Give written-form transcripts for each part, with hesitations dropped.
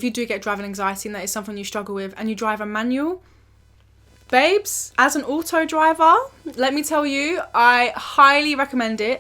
If you do get driving anxiety and that is something you struggle with and you drive a manual, babes, as an auto driver, let me tell you, I highly recommend it.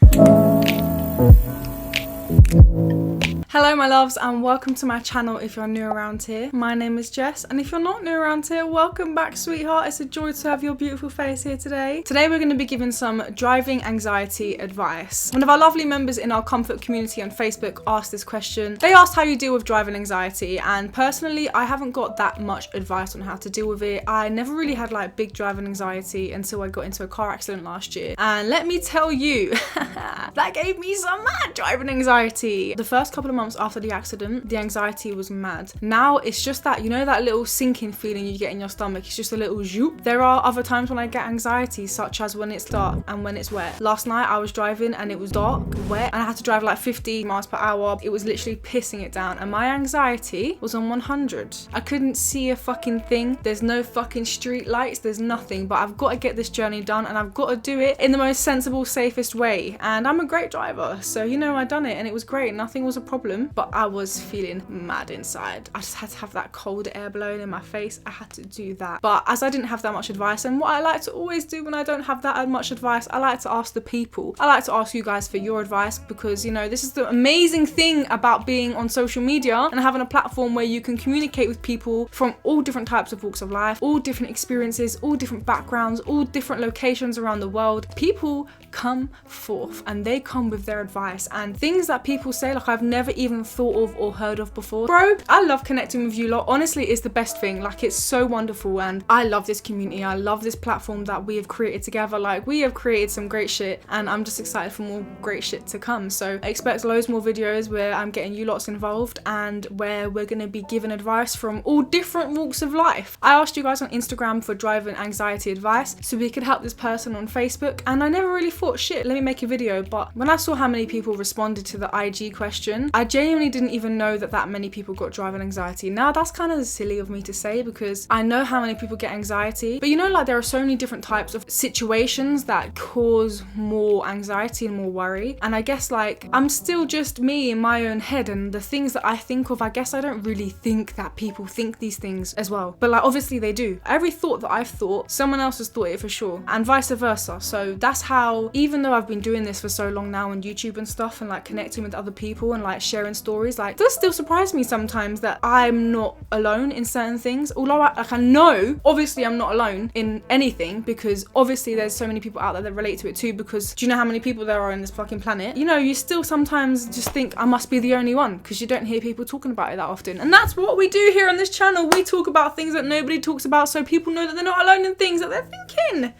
Hello my loves and welcome to my channel if you're new around here. My name is Jess and if you're not new around here, welcome back sweetheart. It's a joy to have your beautiful face here today. Today we're going to be giving some driving anxiety advice. One of our lovely members in our comfort community on Facebook asked this question. They asked how you deal with driving anxiety, and personally I haven't got that much advice on how to deal with it. I never really had like big driving anxiety until I got into a car accident last year, and let me tell you that gave me some mad driving anxiety. The first couple of months after the accident, the anxiety was mad. Now it's just that, you know, that little sinking feeling you get in your stomach. It's just a little zoop. There are other times when I get anxiety, such as when it's dark and when it's wet. Last night I was driving and it was dark, wet, and I had to drive like 50 miles per hour. It was literally pissing it down and my anxiety was on 100. I couldn't see a fucking thing. There's no fucking street lights, there's nothing, but I've got to get this journey done and I've got to do it in the most sensible, safest way. And I'm a great driver, so you know, I done it and it was great. Nothing was a problem. But I was feeling mad inside. I just had to have that cold air blowing in my face. I had to do that. But as I didn't have that much advice, and what I like to always do when I don't have that much advice, I like to ask the people. I like to ask you guys for your advice because, you know, this is the amazing thing about being on social media and having a platform where you can communicate with people from all different types of walks of life, all different experiences, all different backgrounds, all different locations around the world. People come forth and they come with their advice and things that people say like I've never even thought of or heard of before. Bro, I love connecting with you lot. Honestly, it's the best thing. Like, it's so wonderful and I love this community. I love this platform that we have created together. Like, we have created some great shit and I'm just excited for more great shit to come. So expect loads more videos where I'm getting you lots involved and where we're going to be giving advice from all different walks of life. I asked you guys on Instagram for driving anxiety advice so we could help this person on Facebook, and I never really thought, shit, let me make a video. But when I saw how many people responded to the IG question, I genuinely didn't even know that many people got driving anxiety. Now that's kind of silly of me to say because I know how many people get anxiety, but you know, like, there are so many different types of situations that cause more anxiety and more worry, and I guess like I'm still just me in my own head, and the things that I think of, I guess I don't really think that people think these things as well, but like obviously they do. Every thought that I've thought, someone else has thought it for sure, and vice versa. So that's how, even though I've been doing this for so long now on YouTube and stuff and like connecting with other people and like sharing stories, like, does still surprise me sometimes that I'm not alone in certain things. Although I know obviously I'm not alone in anything, because obviously there's so many people out there that relate to it too, because do you know how many people there are on this fucking planet? You know, you still sometimes just think I must be the only one because you don't hear people talking about it that often, and that's what we do here on this channel. We talk about things that nobody talks about so people know that they're not alone in things that they're thinking.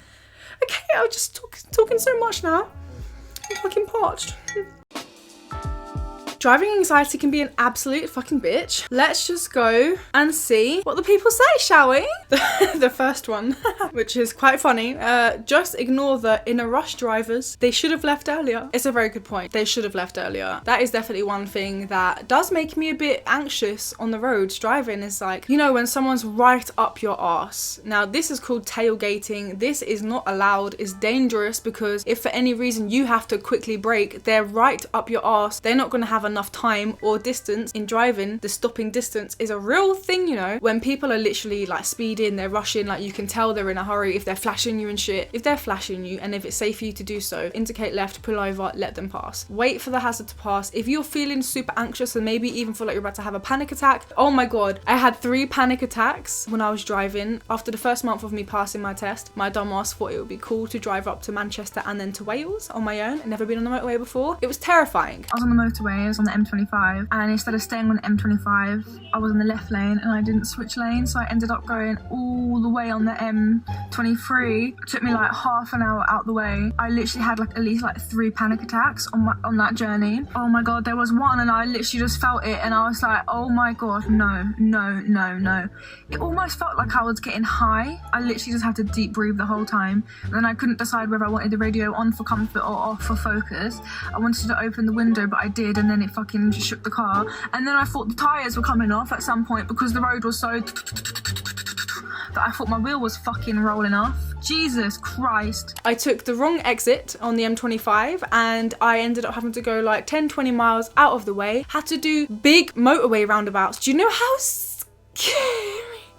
Okay, I was just talking so much now. I'm fucking parched. Driving anxiety can be an absolute fucking bitch. Let's just go and see what the people say, shall we? The first one, which is quite funny. Just ignore the in a rush drivers. They should have left earlier. It's a very good point. They should have left earlier. That is definitely one thing that does make me a bit anxious on the roads. Driving is like, you know, when someone's right up your arse. Now this is called tailgating. This is not allowed. It's dangerous because if for any reason you have to quickly brake, they're right up your arse. They're not going to have enough time or distance. In driving, the stopping distance is a real thing, you know. When people are literally like speeding, they're rushing, like you can tell they're in a hurry if they're flashing you and shit. If they're flashing you and if it's safe for you to do so, indicate left, pull over, let them pass. Wait for the hazard to pass. If you're feeling super anxious and maybe even feel like you're about to have a panic attack, oh my god, I had 3 panic attacks when I was driving. After the first month of me passing my test, my dumb ass thought it would be cool to drive up to Manchester and then to Wales on my own. I'd never been on the motorway before. It was terrifying. I was on the motorway, I was on the M25, and instead of staying on the M25, I was in the left lane and I didn't switch lanes, so I ended up going all the way on the M23. It took me like half an hour out the way. I literally had like at least like 3 panic attacks on that journey. Oh my god, there was one and I literally just felt it and I was like, oh my god, no. It almost felt like I was getting high. I literally just had to deep breathe the whole time. And then I couldn't decide whether I wanted the radio on for comfort or off for focus. I wanted to open the window, but I did, and then it fucking just shook the car. And then I thought the tyres were coming off at some point because the road was so that I thought my wheel was fucking rolling off. Jesus Christ. I took the wrong exit on the M25 and I ended up having to go like 10-20 miles out of the way. Had to do big motorway roundabouts. Do you know how scary?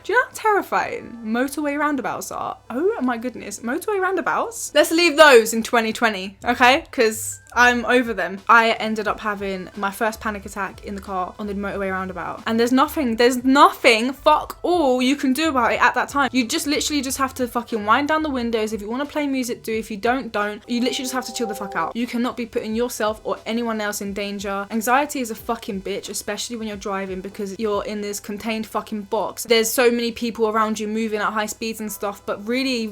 Do you know how terrifying motorway roundabouts are? Oh my goodness, motorway roundabouts? Let's leave those in 2020, okay? Because I'm over them. I ended up having my first panic attack in the car on the motorway roundabout. And there's nothing, fuck all you can do about it at that time. You just literally just have to fucking wind down the windows. If you want to play music, do. If you don't. You literally just have to chill the fuck out. You cannot be putting yourself or anyone else in danger. Anxiety is a fucking bitch, especially when you're driving because you're in this contained fucking box. There's so many people around you moving at high speeds and stuff, but really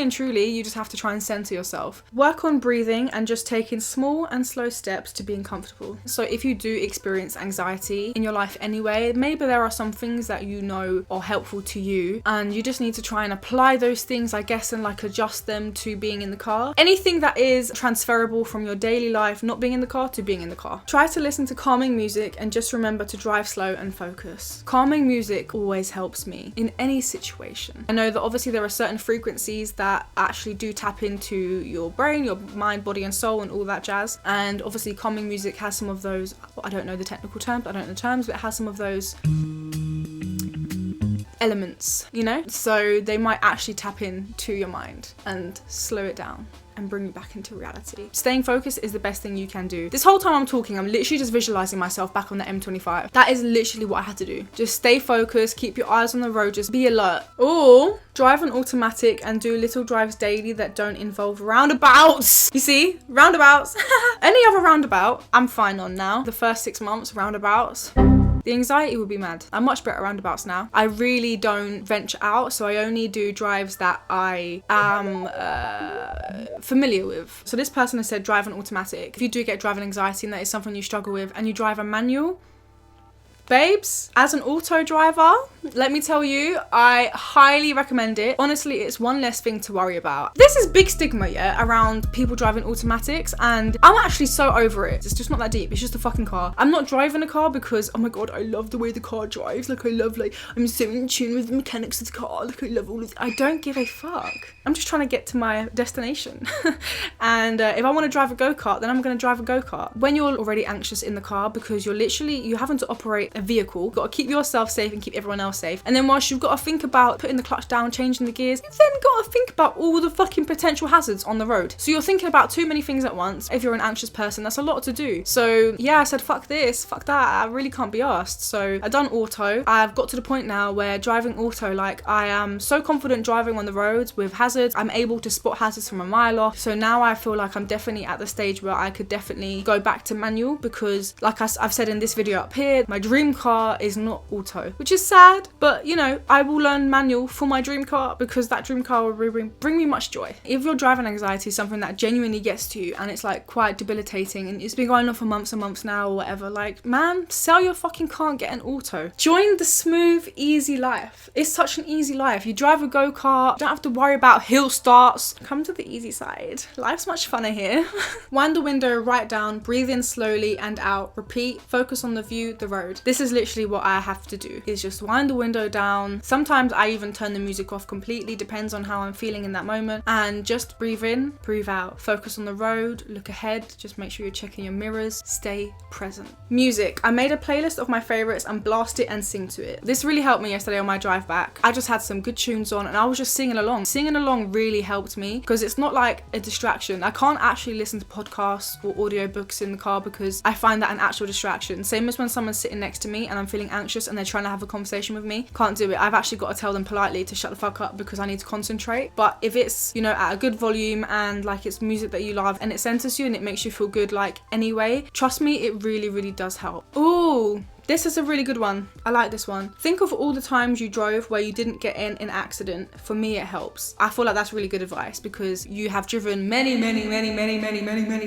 and truly, you just have to try and center yourself. Work on breathing and just taking small and slow steps to being comfortable. So if you do experience anxiety in your life anyway, maybe there are some things that you know are helpful to you and you just need to try and apply those things, I guess, and like adjust them to being in the car. Anything that is transferable from your daily life, not being in the car, to being in the car. Try to listen to calming music and just remember to drive slow and focus. Calming music always helps me in any situation. I know that obviously there are certain frequencies that actually do tap into your brain, your mind, body and soul and all that jazz. And obviously calming music has some of those, I don't know the technical terms, I don't know the terms, but it has some of those elements, you know? So they might actually tap into your mind and slow it down and bring you back into reality. Staying focused is the best thing you can do. This whole time I'm talking, I'm literally just visualizing myself back on the M25. That is literally what I had to do. Just stay focused, keep your eyes on the road, just be alert. Or drive an automatic and do little drives daily that don't involve roundabouts. You see, roundabouts. Any other roundabout, I'm fine on now. The first 6 months, roundabouts. The anxiety would be mad. I'm much better at roundabouts now. I really don't venture out, so I only do drives that I am familiar with. So this person has said drive an automatic. If you do get driving anxiety and that is something you struggle with and you drive a manual, babes, as an auto driver, let me tell you, I highly recommend it. Honestly, it's one less thing to worry about. This is big stigma, yeah, around people driving automatics, and I'm actually so over it. It's just not that deep. It's just a fucking car. I'm not driving a car because, oh my god, I love the way the car drives. Like, I love, like, I'm so in tune with the mechanics of the car. Like, I love all of it. I don't give a fuck. I'm just trying to get to my destination. And if I want to drive a go-kart, then I'm going to drive a go-kart. When you're already anxious in the car because you're having to operate a vehicle, you've got to keep yourself safe and keep everyone else safe. And then whilst you've got to think about putting the clutch down, changing the gears, you've then got to think about all the fucking potential hazards on the road. So you're thinking about too many things at once. If you're an anxious person, that's a lot to do. So yeah, I said, fuck this, fuck that. I really can't be arsed. So I done auto. I've got to the point now where driving auto, like, I am so confident driving on the roads with hazards. I'm able to spot hazards from a mile off. So now I feel like I'm definitely at the stage where I could definitely go back to manual because, like I've said in this video up here, my dream car is not auto, which is sad, but you know, I will learn manual for my dream car because that dream car will bring me much joy. If your driving anxiety is something that genuinely gets to you and it's like quite debilitating and it's been going on for months and months now or whatever, like, man, sell your fucking car and get an auto. Join the smooth, easy life. It's such an easy life. You drive a go-kart, you don't have to worry about hill starts. Come to the easy side. Life's much funner here. Wind the window right down, breathe in slowly and out, repeat, focus on the view, the road. This is literally what I have to do, is just wind the window down. Sometimes I even turn the music off completely, depends on how I'm feeling in that moment, and just breathe in, breathe out. Focus on the road, look ahead, just make sure you're checking your mirrors, stay present. Music. I made a playlist of my favorites and blast it and sing to it. This really helped me yesterday on my drive back. I just had some good tunes on and I was just singing along. Singing along really helped me because it's not like a distraction. I can't actually listen to podcasts or audiobooks in the car because I find that an actual distraction. Same as when someone's sitting next to me and I'm feeling anxious and they're trying to have a conversation with me. Can't do it. I've actually got to tell them politely to shut the fuck up because I need to concentrate. But if it's, you know, at a good volume and like it's music that you love and it centers you and it makes you feel good, like, anyway, trust me, it really, really does help. Ooh. This is a really good one. I like this one. Think of all the times you drove where you didn't get in an accident. For me, it helps. I feel like that's really good advice because you have driven many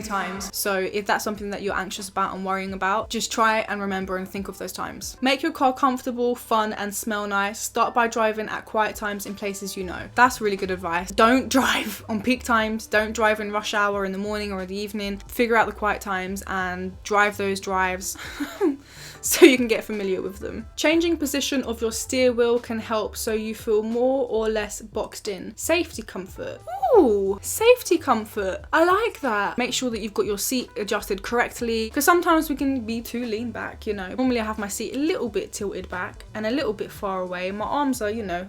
times. So if that's something that you're anxious about and worrying about, just try and remember and think of those times. Make your car comfortable, fun, and smell nice. Start by driving at quiet times in places you know. That's really good advice. Don't drive on peak times. Don't drive in rush hour in the morning or in the evening. Figure out the quiet times and drive those drives. so you can get familiar with them. Changing position of your steer wheel can help so you feel more or less boxed in. Safety comfort. Ooh, safety comfort. I like that. Make sure that you've got your seat adjusted correctly, because sometimes we can be too lean back, you know. Normally I have my seat a little bit tilted back and a little bit far away. My arms are, you know,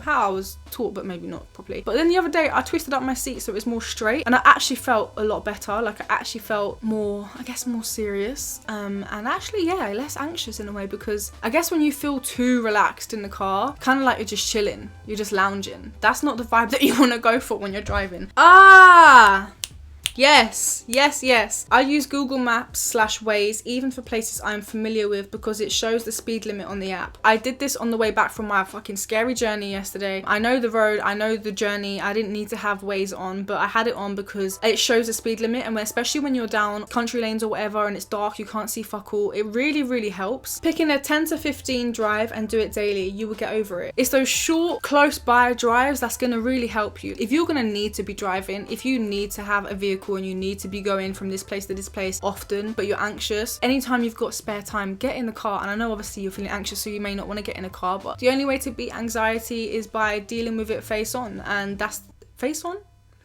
how I was taught, but maybe not properly. But then the other day I twisted up my seat so it was more straight, and I actually felt a lot better. Like, I actually felt more, I guess, more serious, and actually, yeah, less anxious in a way, because I guess when you feel too relaxed in the car, kind of like you're just chilling, you're just lounging. That's not the vibe that you want to go for when you're driving. Yes. I use Google Maps / Waze even for places I'm familiar with, because it shows the speed limit on the app. I did this on the way back from my fucking scary journey yesterday. I know the road, I know the journey. I didn't need to have Waze on, but I had it on because it shows the speed limit, and especially when you're down country lanes or whatever and it's dark, you can't see fuck all, it really helps. Picking a 10 to 15 drive and do it daily, you will get over it. It's those short, close by drives that's gonna really help you. If you're gonna need to be driving, if you need to have a vehicle and you need to be going from this place to this place often, but you're anxious, anytime you've got spare time, get in the car. And I know obviously you're feeling anxious, so you may not want to get in a car, but the only way to beat anxiety is by dealing with it face on, and that's face on?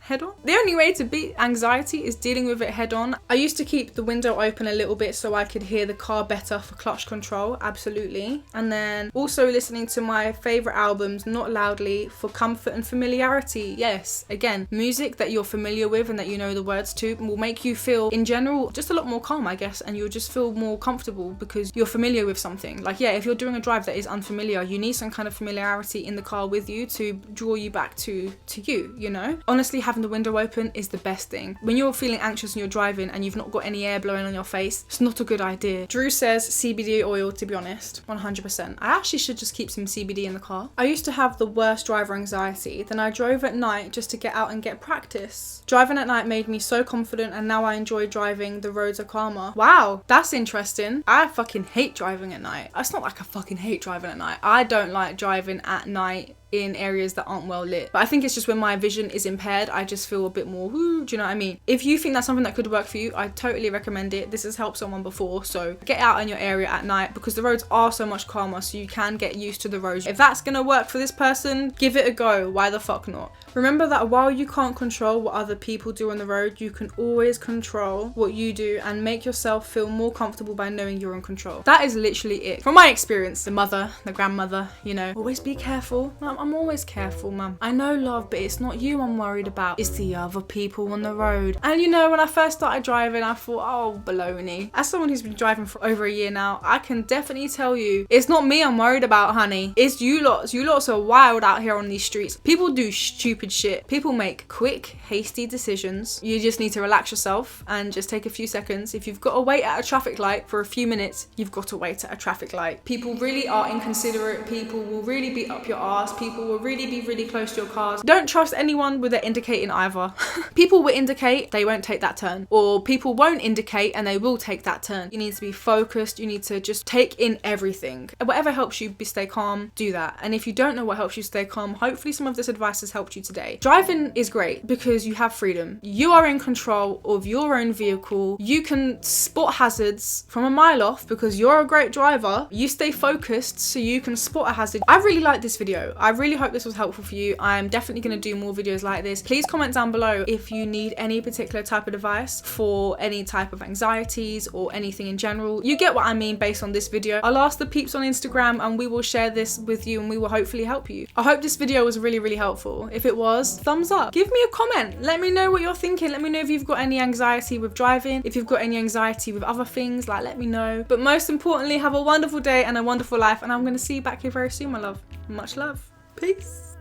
Head on? The only way to beat anxiety is dealing with it head on. I used to keep the window open a little bit so I could hear the car better for clutch control, absolutely. And then also listening to my favourite albums, not loudly, for comfort and familiarity. Yes, again, music that you're familiar with and that you know the words to will make you feel, in general, just a lot more calm, I guess, and you'll just feel more comfortable because you're familiar with something. Like, yeah, if you're doing a drive that is unfamiliar, you need some kind of familiarity in the car with you to draw you back to you, you know? Honestly, having the window open is the best thing. When you're feeling anxious and you're driving and you've not got any air blowing on your face, it's not a good idea. Drew says CBD oil, to be honest, 100%. I actually should just keep some CBD in the car. I used to have the worst driver anxiety. Then I drove at night just to get out and get practice. Driving at night made me so confident, and now I enjoy driving. The roads are calmer. Wow, that's interesting. I fucking hate driving at night. It's not like I fucking hate driving at night. I don't like driving at night in areas that aren't well lit, but I think it's just when my vision is impaired, I just feel a bit more woo, do you know what I mean? If you think that's something that could work for you, I totally recommend it. This has helped someone before, so get out in your area at night because the roads are so much calmer, so you can get used to the roads. If that's gonna work for this person, give it a go. Why the fuck not? Remember that while you can't control what other people do on the road, you can always control what you do and make yourself feel more comfortable by knowing you're in control. That is literally it. From my experience, the mother, the grandmother, you know, always be careful. I'm always careful, mum. I know, love, but it's not you I'm worried about. It's the other people on the road. And you know, when I first started driving, I thought, oh, baloney. As someone who's been driving for over a year now, I can definitely tell you, it's not me I'm worried about, honey. It's you lots. You lots are wild out here on these streets. People do stupid shit. People make quick, hasty decisions. You just need to relax yourself and just take a few seconds. If you've got to wait at a traffic light for a few minutes, you've got to wait at a traffic light. People really are inconsiderate. People will really beat up your ass. People will really be really close to your cars. Don't trust anyone with their indicating either. People will indicate, they won't take that turn. Or people won't indicate and they will take that turn. You need to be focused. You need to just take in everything. Whatever helps you stay calm, do that. And if you don't know what helps you stay calm, hopefully some of this advice has helped you today. Driving is great because you have freedom. You are in control of your own vehicle. You can spot hazards from a mile off because you're a great driver. You stay focused so you can spot a hazard. I really like this video. I really hope this was helpful for you. I'm definitely going to do more videos like this. Please comment down below if you need any particular type of advice for any type of anxieties or anything in general. You get what I mean based on this video. I'll ask the peeps on Instagram and we will share this with you and we will hopefully help you. I hope this video was really helpful. If it was, thumbs up. Give me a comment. Let me know what you're thinking. Let me know if you've got any anxiety with driving. If you've got any anxiety with other things, like, let me know. But most importantly, have a wonderful day and a wonderful life, and I'm going to see you back here very soon, my love. Much love. Peace.